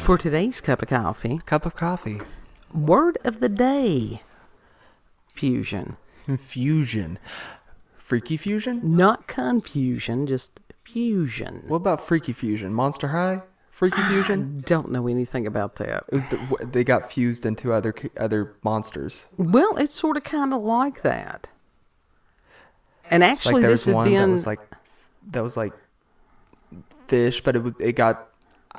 For today's cup of coffee, word of the day, fusion. Fusion. Freaky fusion? Not confusion, just fusion. What about freaky fusion? Monster High? Freaky fusion? Don't know anything about that. It was they got fused into other monsters. Well, it's sort of kind of like that. And actually, Like there this was has one been that was like fish, but it got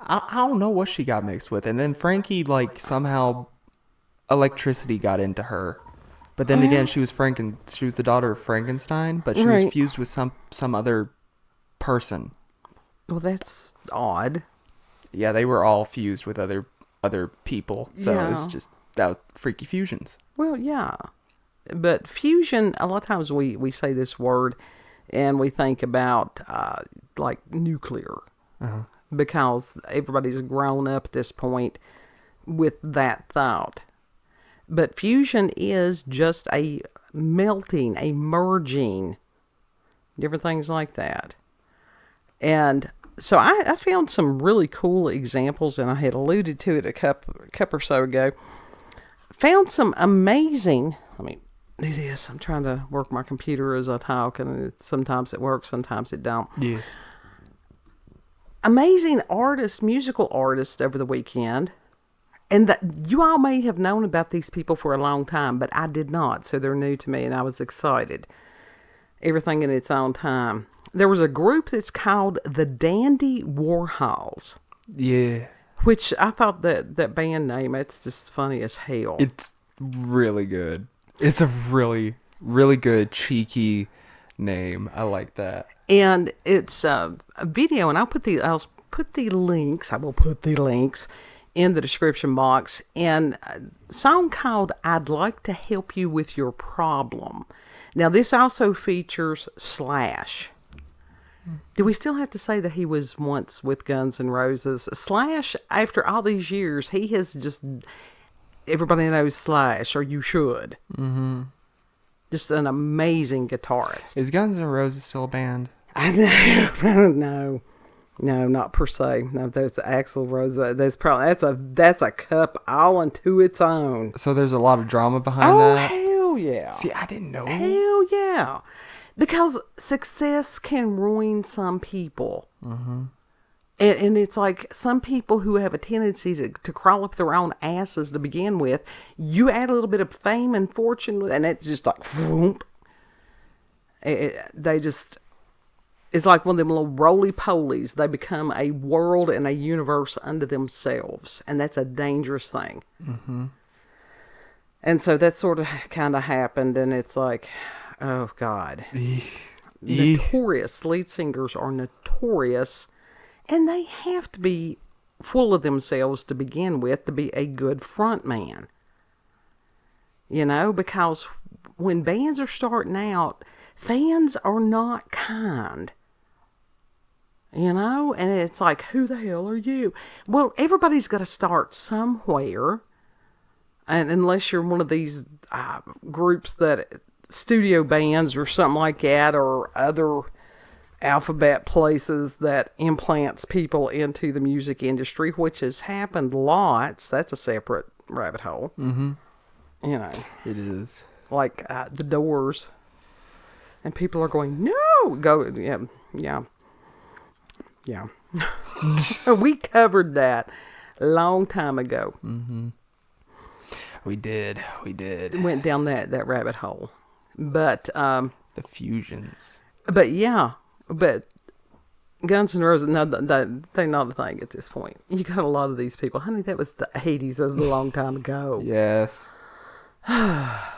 I don't know what she got mixed with, and then Frankie like somehow electricity got into her. But then again, she was the daughter of Frankenstein, but she was fused with some other person. Well, that's odd. Yeah, they were all fused with other people. So Yeah. it's just that was freaky fusions. Well, yeah. But fusion, a lot of times we say this word and we think about like nuclear. Because everybody's grown up at this point with that thought. But fusion is just a melting, a merging, different things like that. And so I found some really cool examples, and I had alluded to it a cup or so ago. Found some amazing, I'm trying to work my computer as I talk, and sometimes it works, sometimes it don't. Yeah. Amazing artists, musical artists over the weekend. And that you all may have known about these people for a long time, but I did not. So they're new to me, and I was excited. Everything in its own time. There was a group that's called the Dandy Warhols. Yeah. Which I thought that band name, it's just funny as hell. It's really good. It's a really, really good, cheeky name. I like that. And it's a video, and I will put the links in the description box, and a song called I'd Like to Help You With Your Problem. Now, this also features Slash. Do we still have to say that he was once with Guns N' Roses? Slash, after all these years, he has just... Everybody knows Slash, or you should. Mm-hmm. Just an amazing guitarist. Is Guns N' Roses still a band? I know. No, not per se. No, there's Axl Rose. That's a cup all unto its own. So there's a lot of drama behind that? Oh, hell yeah. See, I didn't know. Hell yeah. Because success can ruin some people. Mm-hmm. And it's like some people who have a tendency to crawl up their own asses to begin with, you add a little bit of fame and fortune, and it's just like, whoop. It's like one of them little roly-polies. They become a world and a universe unto themselves. And that's a dangerous thing. Mm-hmm. And so that sort of kind of happened. And it's like, oh, God. Notorious. Lead singers are notorious. And they have to be full of themselves to begin with to be a good front man. You know, because when bands are starting out, fans are not kind. You know, and it's like, who the hell are you? Well, everybody's got to start somewhere. And unless you're one of these groups that studio bands or something like that, or other alphabet places that implants people into the music industry, which has happened lots. That's a separate rabbit hole. Mm-hmm. You know. It is. Like the Doors. And people are going, no! Go, yeah. We covered that a long time ago. Mm-hmm. We did. Went down that rabbit hole. But the fusions. But yeah, but Guns N' Roses, no, they're not a thing at this point. You got a lot of these people. Honey, that was the 80s. That was a long time ago. Yes.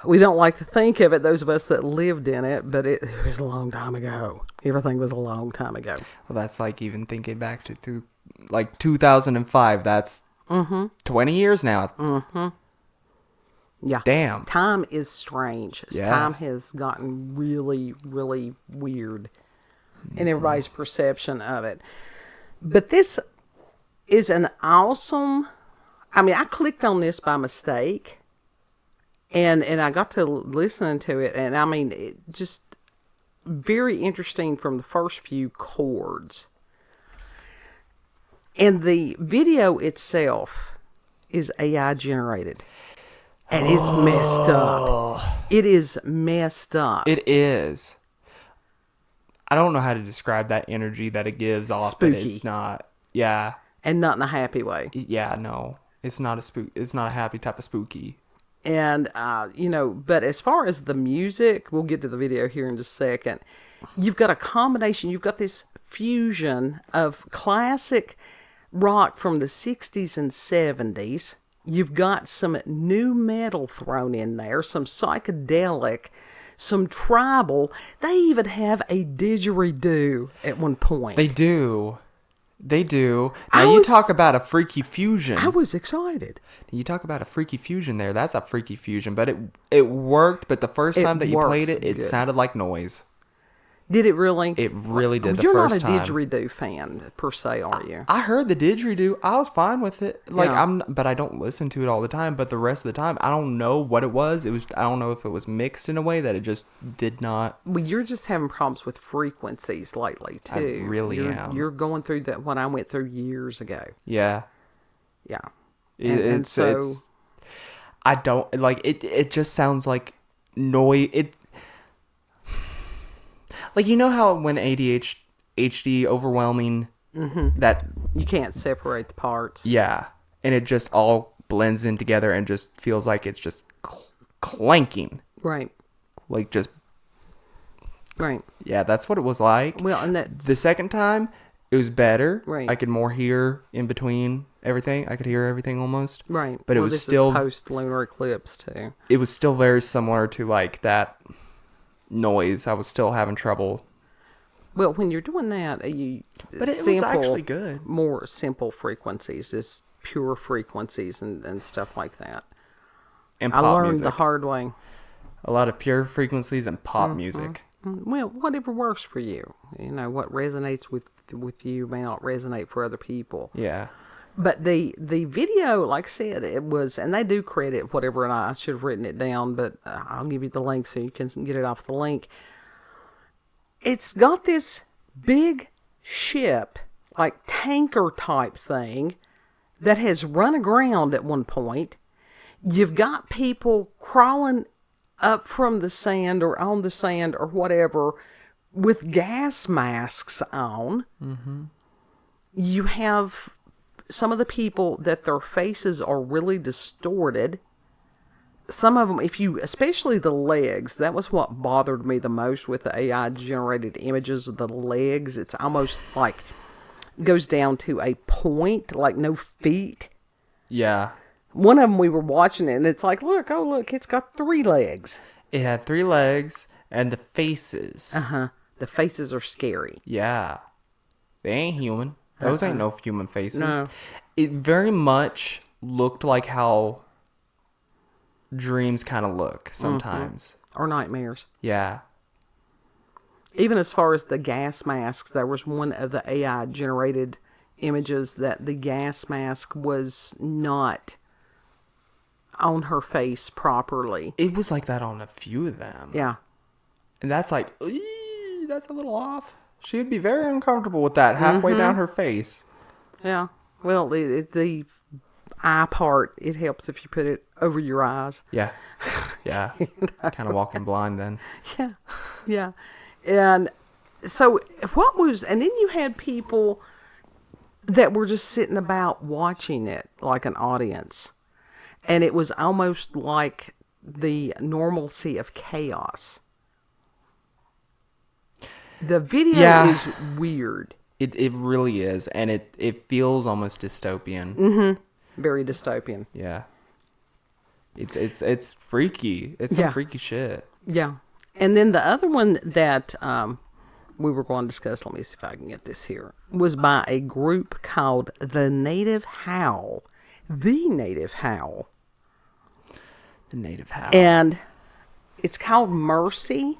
We don't like to think of it, those of us that lived in it, but it was a long time ago. Everything was a long time ago. Well, that's like even thinking back to like 2005. That's 20 years now. Mm-hmm. Yeah. Damn. Time is strange. Yeah. Time has gotten really, really weird in everybody's perception of it. But this is an awesome... I clicked on this by mistake. And I got to listen to it, and it just very interesting from the first few chords. And the video itself is AI generated. And it's messed up. It is messed up. It is. I don't know how to describe that energy that it gives off. Spooky. But it's not. Yeah. And not in a happy way. Yeah, no. It's not it's not a happy type of spooky. And, but as far as the music, we'll get to the video here in just a second. You've got a combination. You've got this fusion of classic rock from the 60s and 70s. You've got some new metal thrown in there, some psychedelic, some tribal. They even have a didgeridoo at one point. They do. Now you talk about a freaky fusion. I was excited. You talk about a freaky fusion there. That's a freaky fusion, but it worked. But the first time that you played it, it sounded like noise. Did it really? It really did. You're first not a time. didgeridoo fan per se, are you? I heard the didgeridoo. I was fine with it. Yeah. But I don't listen to it all the time. But the rest of the time, I don't know what it was. I don't know if it was mixed in a way that it just did not. Well, you're just having problems with frequencies lately too. I really am. You're going through what I went through years ago. Yeah. Yeah. It's I don't like it. It just sounds like noise. Like, you know how when ADHD overwhelming, that... You can't separate the parts. Yeah. And it just all blends in together and just feels like it's just clanking. Right. Like, just... Right. Yeah, that's what it was like. Well, and that's... The second time, it was better. Right. I could more hear in between everything. I could hear everything almost. Right. But it was still... This is post-lunar eclipse, too. It was still very similar to, like, that... noise. I was still having trouble. Well, when you're doing that, But it was actually good. More simple frequencies, just pure frequencies and stuff like that. And I pop learned music. the hard way. A lot of pure frequencies and pop music. Well, whatever works for you. What resonates with you may not resonate for other people. Yeah. But the video, like I said, it was, and they do credit whatever, and I should have written it down, but I'll give you the link so you can get it off the link. It's got this big ship, like tanker type thing, that has run aground at one point. You've got people crawling up from the sand or on the sand or whatever with gas masks on. Mm-hmm. You have... some of the people that their faces are really distorted. Some of them, especially the legs, that was what bothered me the most with the AI generated images of the legs. It's almost like goes down to a point, like no feet. Yeah. One of them we were watching it and it's like, look, it's got 3 legs. It had 3 legs and the faces. Uh-huh. The faces are scary. Yeah. They ain't human. Those ain't no human faces. No. It very much looked like how dreams kind of look sometimes. Or nightmares. Yeah. Even as far as the gas masks, there was one of the AI generated images that the gas mask was not on her face properly. It was like that on a few of them. Yeah. And that's like, that's a little off. She would be very uncomfortable with that halfway down her face. Yeah. Well, the eye part, it helps if you put it over your eyes. Yeah. Yeah. Kind of walking blind then. Yeah. Yeah. And so and then you had people that were just sitting about watching it like an audience. And it was almost like the normalcy of chaos. The video is weird. It really is. And it feels almost dystopian. Mm-hmm. Very dystopian. Yeah. It's freaky. It's some freaky shit. Yeah. And then the other one that we were going to discuss, let me see if I can get this here, was by a group called The Native HOWL. The Native HOWL. The Native HOWL. And it's called Mercy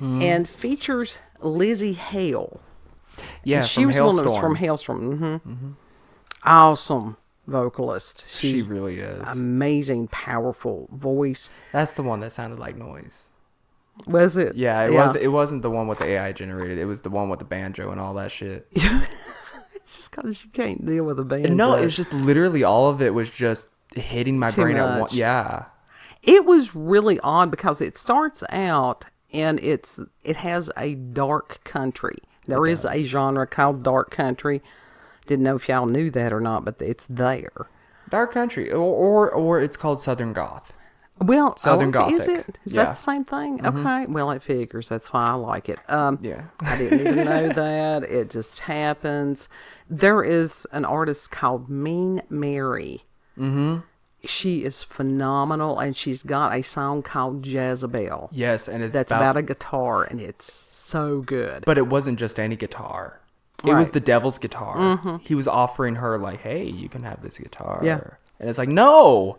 and features Lzzy Hale. Yeah, and she from was Hailstorm. one that was from Hailstorm. Mm-hmm. Awesome vocalist. She really is. Amazing, powerful voice. That's the one that sounded like noise. Was it? Yeah, it was. It wasn't the one with the AI generated. It was the one with the banjo and all that shit. It's just because you can't deal with a banjo. No, it's just literally all of it was just hitting my brain at once. Yeah. It was really odd because it starts out and it has a dark country. There is a genre called dark country. Didn't know if y'all knew that or not, but it's there. Dark country, or it's called Southern Goth. Well, Southern Gothic. Is it? Is that the same thing? Mm-hmm. Okay. Well, it figures. That's why I like it. Yeah. I didn't even know that. It just happens. There is an artist called Mean Mary. Mm-hmm. She is phenomenal, and she's got a song called Jezebel. Yes, and that's about a guitar, and it's so good. But it wasn't just any guitar. It was the devil's guitar. Mm-hmm. He was offering her, like, hey, you can have this guitar. Yeah. And it's like, no.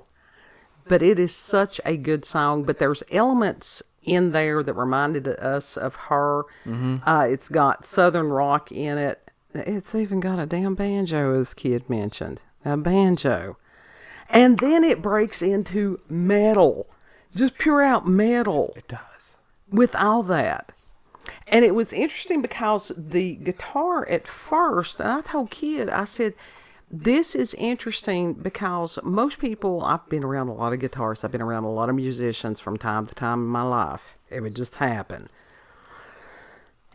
But it is such a good song. But there's elements in there that reminded us of her. Mm-hmm. It's got Southern rock in it. It's even got a damn banjo, as Kid mentioned. A banjo. And then it breaks into metal. Just pure out metal. It does. With all that. And it was interesting because the guitar at first, and I told Kid, I said, this is interesting because most people, I've been around a lot of guitarists, I've been around a lot of musicians from time to time in my life. It would just happen.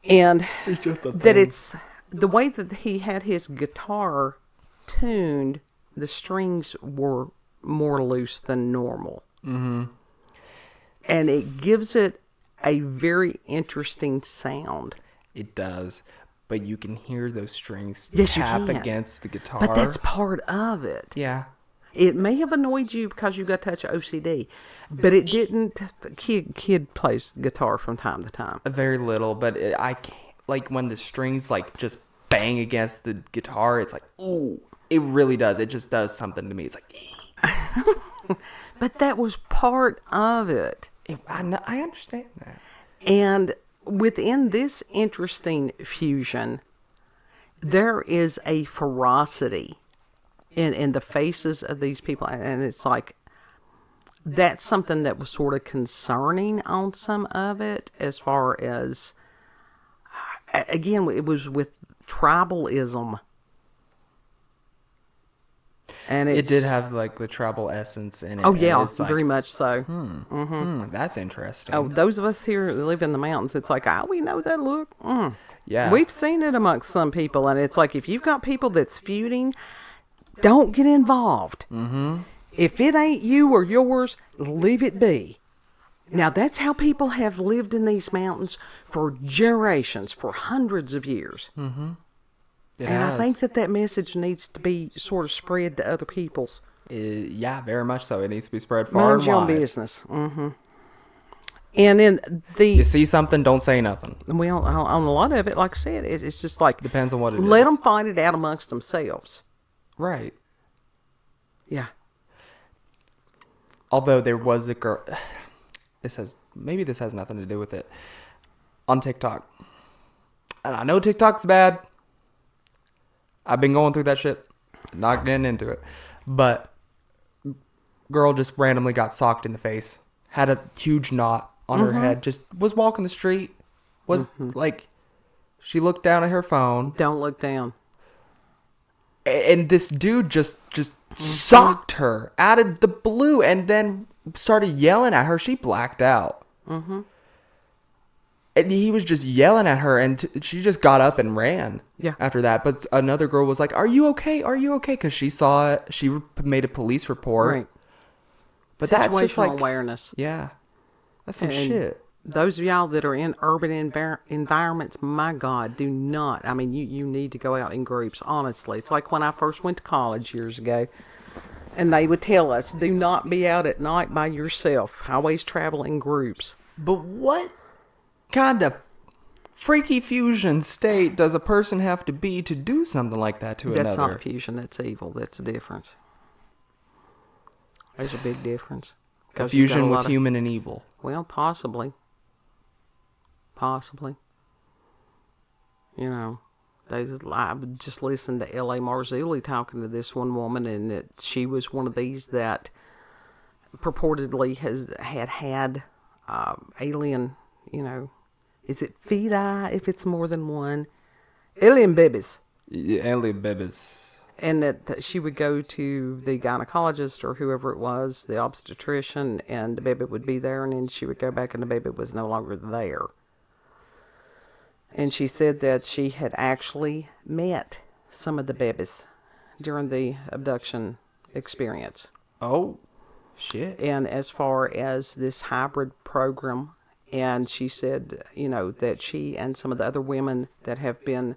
And it's just a that it's the way that he had his guitar tuned, the strings were more loose than normal. Mm-hmm. And it gives it a very interesting sound. It does. But you can hear those strings yes, tap against the guitar. But that's part of it. Yeah. It may have annoyed you because you got touch OCD, but it didn't. Kid plays guitar from time to time. Very little, but I can't, like when the strings like just bang against the guitar, it's like, ooh, it really does. It just does something to me. It's like, but that was part of it. I understand that. And within this interesting fusion, there is a ferocity in the faces of these people. And it's like, that's something that was sort of concerning on some of it, as far as, again, it was with tribalism. And it did have like the tribal essence in it. Oh yeah, like, very much so. That's interesting. Oh, those of us here that live in the mountains, it's like, we know that look. Yeah, we've seen it amongst some people, and it's like, if you've got people that's feuding, don't get involved. Mm-hmm. If it ain't you or yours, leave it be. Now that's how people have lived in these mountains for generations, for hundreds of years. Mm-hmm. I think that message needs to be sort of spread to other peoples. Yeah, very much so. It needs to be spread far and wide. Mind your own business. Mm-hmm. And in you see something, don't say nothing. Well, on a lot of it, like I said, it's just like, depends on what it is. Let them fight it out amongst themselves. Right. Yeah. Although there was a girl, maybe this has nothing to do with it, on TikTok. And I know TikTok's bad. I've been going through that shit, not getting into it. But girl just randomly got socked in the face. Had a huge knot on her head. Just was walking the street. Was like, she looked down at her phone. Don't look down. And this dude just socked her out of the blue and then started yelling at her. She blacked out. Mm-hmm. And he was just yelling at her, and she just got up and ran after that. But another girl was like, are you okay? Are you okay? Because she saw it. She made a police report. Right. But that's just like awareness. Yeah. That's some shit. Those of y'all that are in urban environments, my God, do not. I mean, you need to go out in groups, honestly. It's like when I first went to college years ago, and they would tell us, do not be out at night by yourself. Always travel in groups. But what kind of freaky fusion state does a person have to be to do something like that to another? That's not fusion. That's evil. That's the difference. There's a big difference. A fusion with human and evil. Well, possibly. Possibly. You know, I just listened to L.A. Marzulli talking to this one woman, and she was one of these that purportedly had alien, you know, is it feti if it's more than one? Alien babies. Yeah, Ellie Bibis. And that she would go to the gynecologist or whoever it was, the obstetrician, and the baby would be there, and then she would go back and the baby was no longer there. And she said that she had actually met some of the babies during the abduction experience. Oh, shit. And as far as this hybrid program, and she said, that she and some of the other women that have been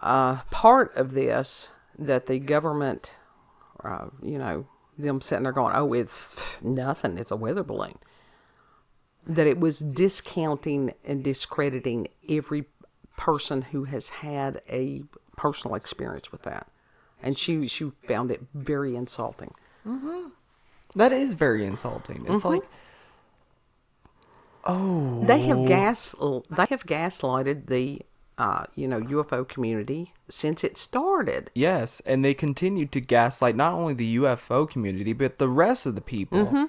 part of this, that the government, them sitting there going, oh, it's nothing, it's a weather balloon. That it was discounting and discrediting every person who has had a personal experience with that. And she found it very insulting. Mm-hmm. That is very insulting. It's like, oh. They have gaslighted the UFO community since it started. Yes, and they continue to gaslight not only the UFO community, but the rest of the people. Mm-hmm.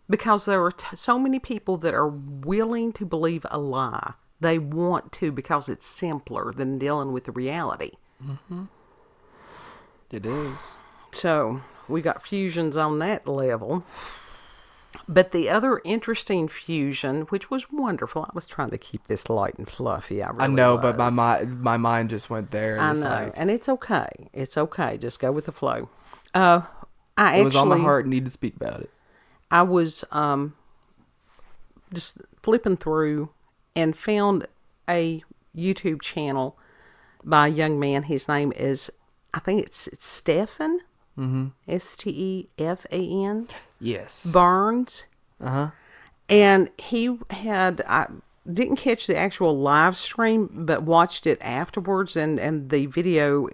Because there are so many people that are willing to believe a lie. They want to because it's simpler than dealing with the reality. Mm-hmm. It is. So we got fusions on that level. But the other interesting fusion, which was wonderful, I was trying to keep this light and fluffy. I know, but my mind just went there. And I know, and it's okay. It's okay. Just go with the flow. It was on my heart and need to speak about it. I was just flipping through and found a YouTube channel by a young man. His name is, I think it's Stefan. Mm-hmm. Stefan. Yes. Burns. Uh-huh. And he had, I didn't catch the actual live stream, but watched it afterwards. And the video,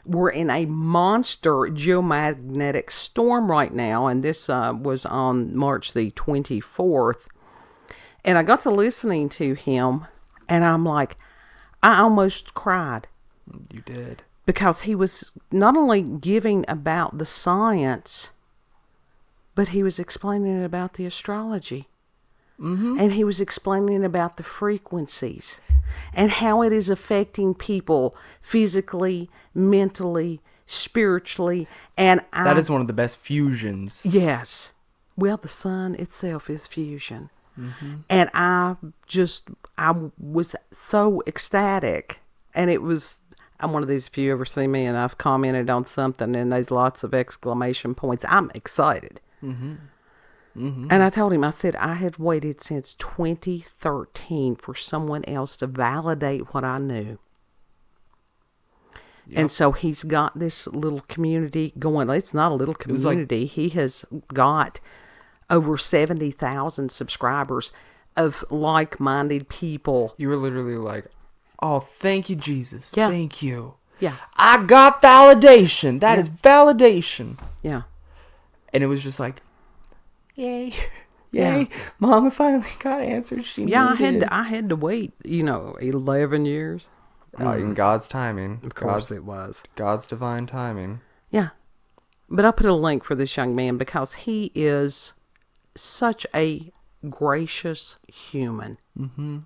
we're in a monster geomagnetic storm right now. And this was on March the 24th. And I got to listening to him, and I'm like, I almost cried. You did. Because he was not only giving about the science, but he was explaining about the astrology. Mm-hmm. And he was explaining about the frequencies and how it is affecting people physically, mentally, spiritually. And that is one of the best fusions. Yes. Well, the sun itself is fusion. Mm-hmm. And I was so ecstatic. And I'm one of these, if you ever see me and I've commented on something and there's lots of exclamation points, I'm excited. Mm-hmm. Mm-hmm. And I told him, I said, I had waited since 2013 for someone else to validate what I knew. Yep. And so he's got this little community going. It's not a little community. He has got over 70,000 subscribers of like-minded people. You were literally like, oh, thank you, Jesus. Yeah. Thank you. Yeah. I got validation. That is validation. Yeah. And it was just like, yay. Yay. Yeah. Mama finally got answers she needed. I had to wait, 11 years. In God's timing. Of course it was. God's divine timing. Yeah. But I put a link for this young man because he is such a gracious human. Mm-hmm.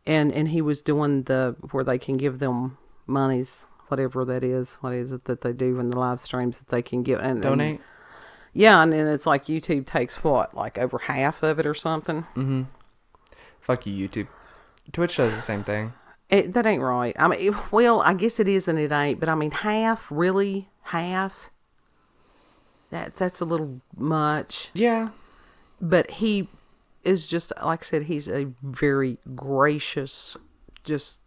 And he was doing where they can give them monies, whatever that is. What is it that they do in the live streams that they can give? Donate? And then it's like YouTube takes what? Like over half of it or something? Mm-hmm. Fuck you, YouTube. Twitch does the same thing. That ain't right. I mean, well, I guess it is and it ain't. But I mean, half? Really? Half? That's a little much. Yeah. But he is just, like I said, he's a very gracious, just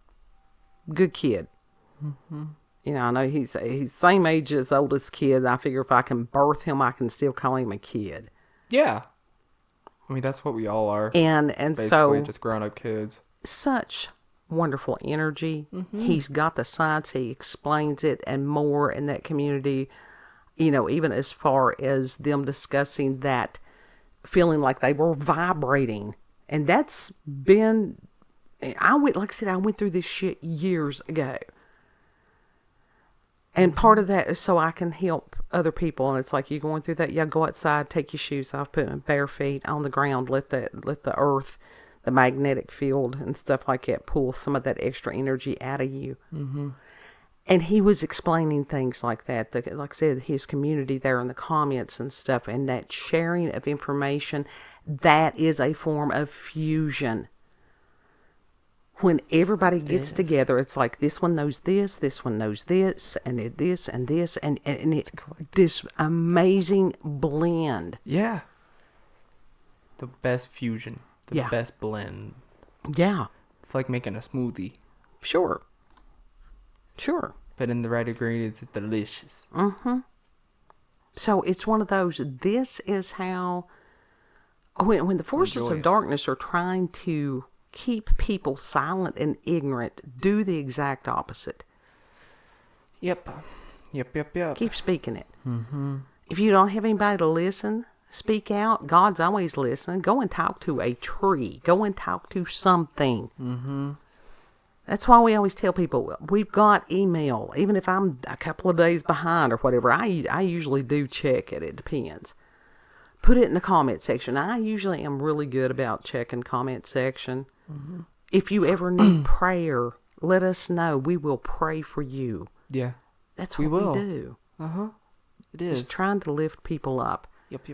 good kid. Mm-hmm. I know he's same age as oldest kid. I figure if I can birth him, I can still call him a kid. Yeah. I mean, that's what we all are. And basically so just grown-up kids. Such wonderful energy. Mm-hmm. He's got the science. He explains it and more in that community. Even as far as them discussing that, feeling like they were vibrating. And that's been, like I said, I went through this shit years ago. And part of that is so I can help other people. And it's like, you going through that? Yeah, go outside, take your shoes off, put them bare feet on the ground, let the earth, the magnetic field and stuff like that pulls some of that extra energy out of you. Mm-hmm. And he was explaining things like that. Like I said, his community there in the comments and stuff, and that sharing of information, that is a form of fusion. When everybody gets together, it's like this one knows this one knows this, and this, and this, and it's this amazing blend. Yeah. The best fusion. The best blend. Yeah. It's like making a smoothie. Sure. But in the right ingredients, it's delicious. Mm-hmm. So it's one of those, this is how, when the forces of darkness are trying to keep people silent and ignorant, do the exact opposite. Yep. Keep speaking it. Mm-hmm. If you don't have anybody to listen, speak out. God's always listening. Go and talk to a tree. Go and talk to something. Mm-hmm. That's why we always tell people, we've got email. Even if I'm a couple of days behind or whatever, I usually do check it. It depends. Put it in the comment section. I usually am really good about checking comment section. Mm-hmm. If you ever need prayer, let us know. We will pray for you. Yeah. That's what we do. Uh-huh. It is. Just trying to lift people up. Yep.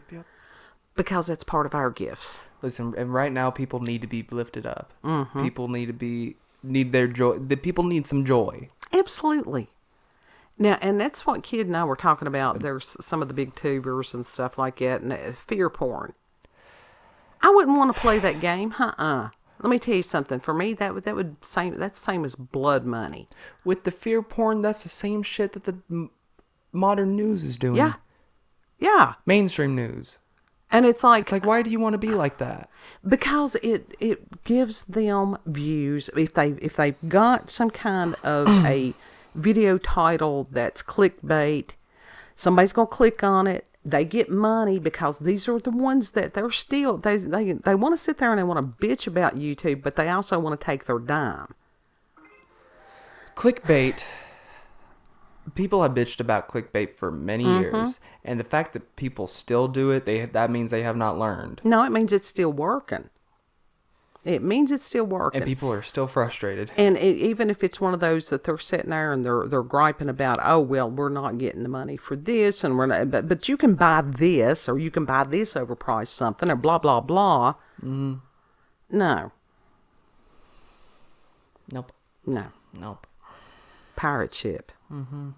Because that's part of our gifts. Listen, and right now people need to be lifted up. Mm-hmm. People need their joy. The people need some joy. Absolutely. Now, and that's what Kid and I were talking about. There's some of the big tubers and stuff like that, and fear porn. I wouldn't want to play that game. Let me tell you something. For me, that's the same as blood money. With the fear porn, that's the same shit that the modern news is doing. Yeah. Mainstream news. And it's like, why do you want to be like that? Because it gives them views. If they've got some kind of a video title that's clickbait, somebody's gonna click on it. They get money because these are the ones that they're still they want to sit there and they want to bitch about YouTube, but they also want to take their dime. Clickbait. People have bitched about clickbait for many years, and the fact that people still do it, that means they have not learned. No, it means it's still working. It means it's still working. And people are still frustrated. And even if it's one of those that they're sitting there and they're griping about, oh, well, we're not getting the money for this, and we're not, but you can buy this, or you can buy this overpriced something, or blah, blah, blah. Mm. No. Nope. No. Nope. Pirate ship. Mm-hmm.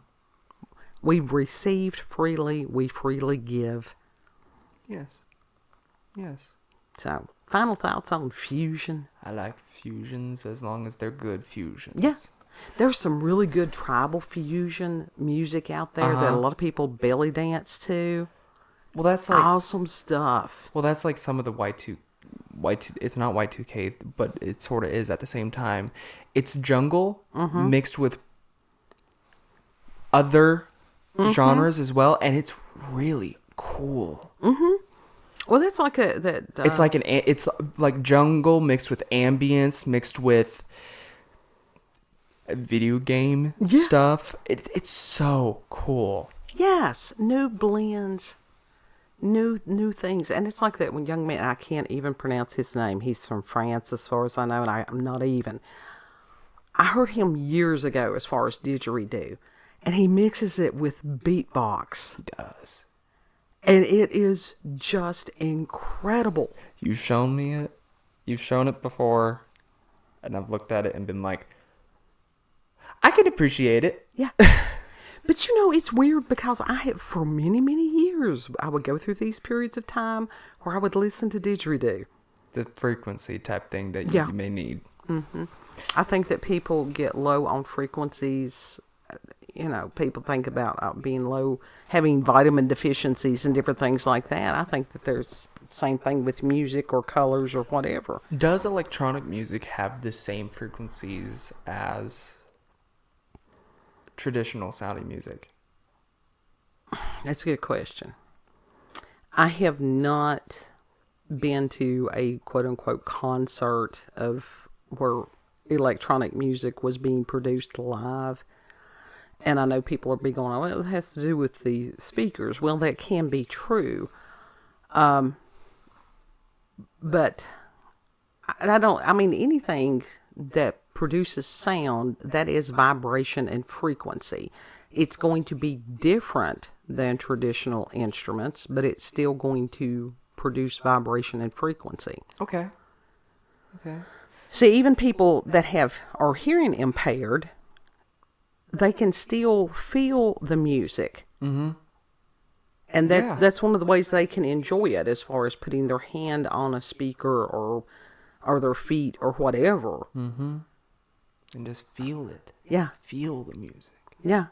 We've received freely, we freely give. Yes. So, final thoughts on fusion? I like fusions as long as they're good fusions. Yes. There's some really good tribal fusion music out there that a lot of people belly dance to. Well, that's like awesome stuff. Well, that's like some of the it's not Y2K, but it sort of is at the same time. It's jungle mixed with other genres as well, and it's really cool. Well, that's like it's like jungle mixed with ambience, mixed with video game stuff. It's so cool. Yes, new blends, new things, and it's like that when young man, I can't even pronounce his name. He's from France, as far as I know, and I'm not even. I heard him years ago, as far as didgeridoo. And he mixes it with beatbox. He does. And it is just incredible. You've shown me it. You've shown it before. And I've looked at it and been like, I can appreciate it. Yeah. But it's weird because for many, many years, I would go through these periods of time where I would listen to didgeridoo. The frequency type thing that you may need. Mm-hmm. I think that people get low on frequencies. People think about being low, having vitamin deficiencies and different things like that. I think that there's the same thing with music or colors or whatever. Does electronic music have the same frequencies as traditional sounding music? That's a good question. I have not been to a quote-unquote concert of where electronic music was being produced live. And I know people are going, well, it has to do with the speakers. Well, that can be true. But I mean, anything that produces sound, that is vibration and frequency. It's going to be different than traditional instruments, but it's still going to produce vibration and frequency. Okay. See, even people that are hearing impaired, they can still feel the music. Mm-hmm. And that's one of the ways they can enjoy it, as far as putting their hand on a speaker or their feet or whatever. Mm-hmm. And just feel it. Yeah. Feel the music. Yeah.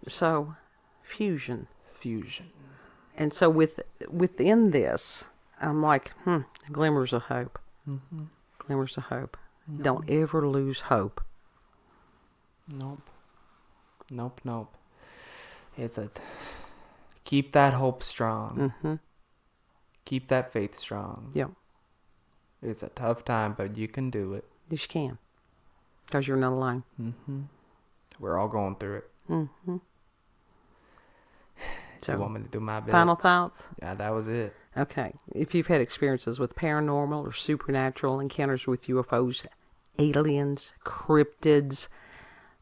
So, fusion. And so within this, I'm like, glimmers of hope. Mm-hmm. Glimmers of hope. Mm-hmm. Don't ever lose hope. Nope. Keep that hope strong. Mm-hmm. Keep that faith strong. Yep. It's a tough time, but you can do it. Yes, you can. Because you're not alone. Mm-hmm. We're all going through it. Mm-hmm. So, you want me to do my bit? Final thoughts? Yeah, that was it. Okay. If you've had experiences with paranormal or supernatural encounters with UFOs, aliens, cryptids,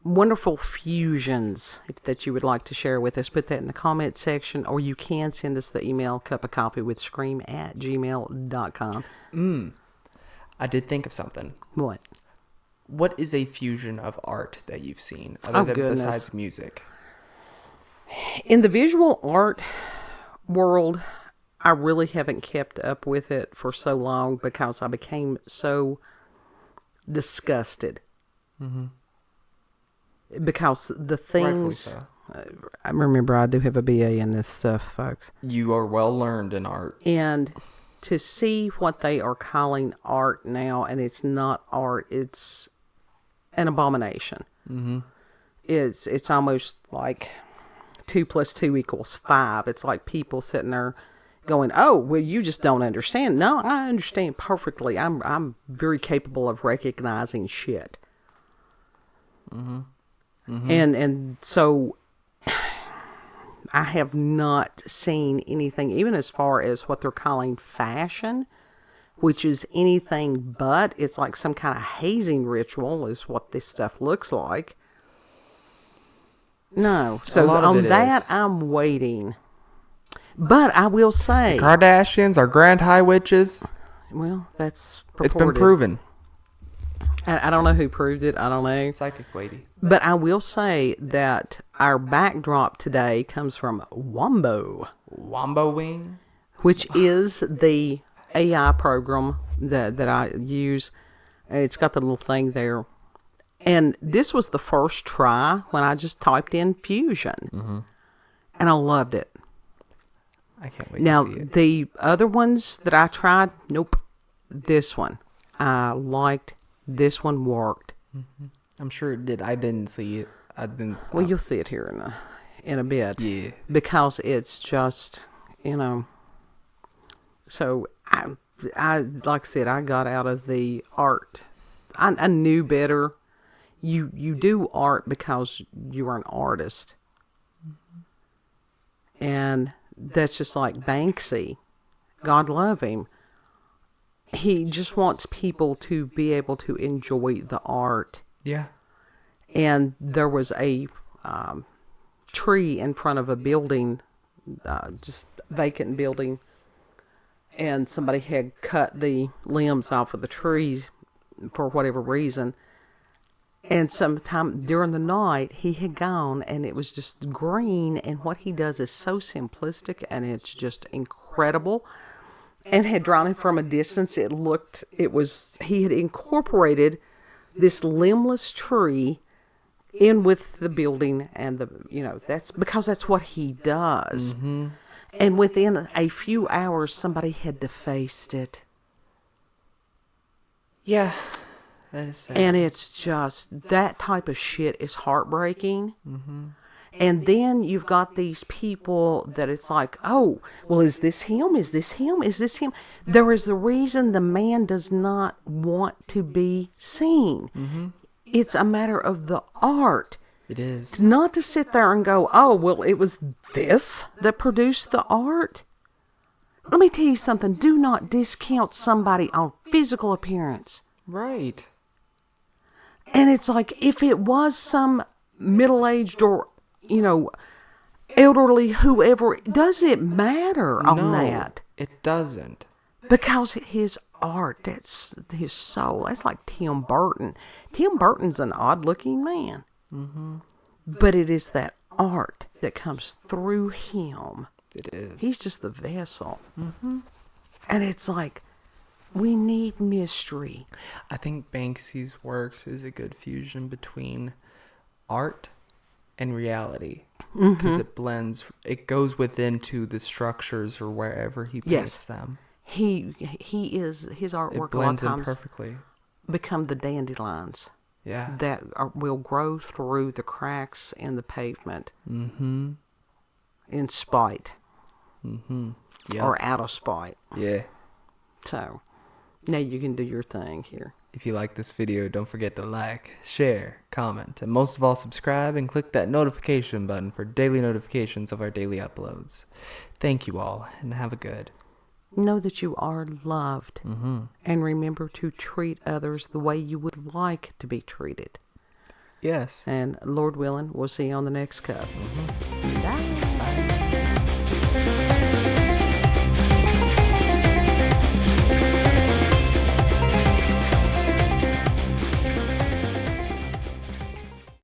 wonderful fusions that you would like to share with us, put that in the comment section, or you can send us the email cupofcoffeewithscream@gmail.com. I did think of something. What? What is a fusion of art that you've seen, other than besides music? In the visual art world, I really haven't kept up with it for so long because I became so disgusted. Mm-hmm. Because the things... So. I remember I do have a BA in this stuff, folks. You are well learned in art. And to see what they are calling art now, and it's not art, it's an abomination. Mm-hmm. It's almost like 2 + 2 = 5. It's like people sitting there going, "Oh, well, you just don't understand." No, I understand perfectly. I'm very capable of recognizing shit. Mm-hmm. Mm-hmm. And so I have not seen anything, even as far as what they're calling fashion, which is anything but. It's like some kind of hazing ritual is what this stuff looks like. No. So on that, I'm waiting. But I will say... The Kardashians are Grand High Witches. Well, that's purported. It's been proven. I don't know who proved it. I don't know. Psychic lady. But I will say that our backdrop today comes from Wombo. Wombo Wing? Which is the AI program that I use. It's got the little thing there. And this was the first try when I just typed in fusion. Mm-hmm. And I loved it. I can't wait now, to see it. The other ones that I tried, nope. This one. I liked. This one worked. Mm-hmm. I'm sure it did. I didn't see it. Well, you'll see it here in a bit. Yeah. Because it's just, So I like I said, I got out of the art. I knew better. You do art because you are an artist. Mm-hmm. And that's just like Banksy. God love him. He just wants people to be able to enjoy the art. Yeah. And there was a tree in front of a building, just vacant building, and somebody had cut the limbs off of the trees for whatever reason. And sometime during the night, he had gone, and it was just green, and what he does is so simplistic, and it's just incredible. And had drawn it from a distance. He had incorporated this limbless tree in with the building and that's because that's what he does. Mm-hmm. And within a few hours, somebody had defaced it. Yeah. That is sad. And it's just, that type of shit is heartbreaking. Mm-hmm. And then you've got these people that it's like, oh, well, is this him? Is this him? Is this him? There is a reason the man does not want to be seen. Mm-hmm. It's a matter of the art. It is. It's not to sit there and go, oh, well, it was this that produced the art. let me tell you something. Do not discount somebody on physical appearance. Right. And it's like, if it was some middle-aged or, elderly, whoever, does it matter on that? It doesn't. Because his art, that's his soul. That's like Tim Burton. Tim Burton's an odd-looking man. Mm-hmm. But it is that art that comes through him. It is. He's just the vessel. Mm-hmm. And it's like, we need mystery. I think Banksy's works is a good fusion between art and reality. Because it blends, it goes within to the structures or wherever he paints them. He is, his artwork It blends a lot in of times perfectly. become the dandelions. Yeah. That will grow through the cracks in the pavement. Mm-hmm. In spite. Mm-hmm. Yeah. Or out of spite. Yeah. So, now you can do your thing here. If you like this video, don't forget to like, share, comment, and most of all, subscribe and click that notification button for daily notifications of our daily uploads. Thank you all, and have a good. Know that you are loved. Mm-hmm. And remember to treat others the way you would like to be treated. Yes. And Lord willing, we'll see you on the next cup. Mm-hmm. Bye.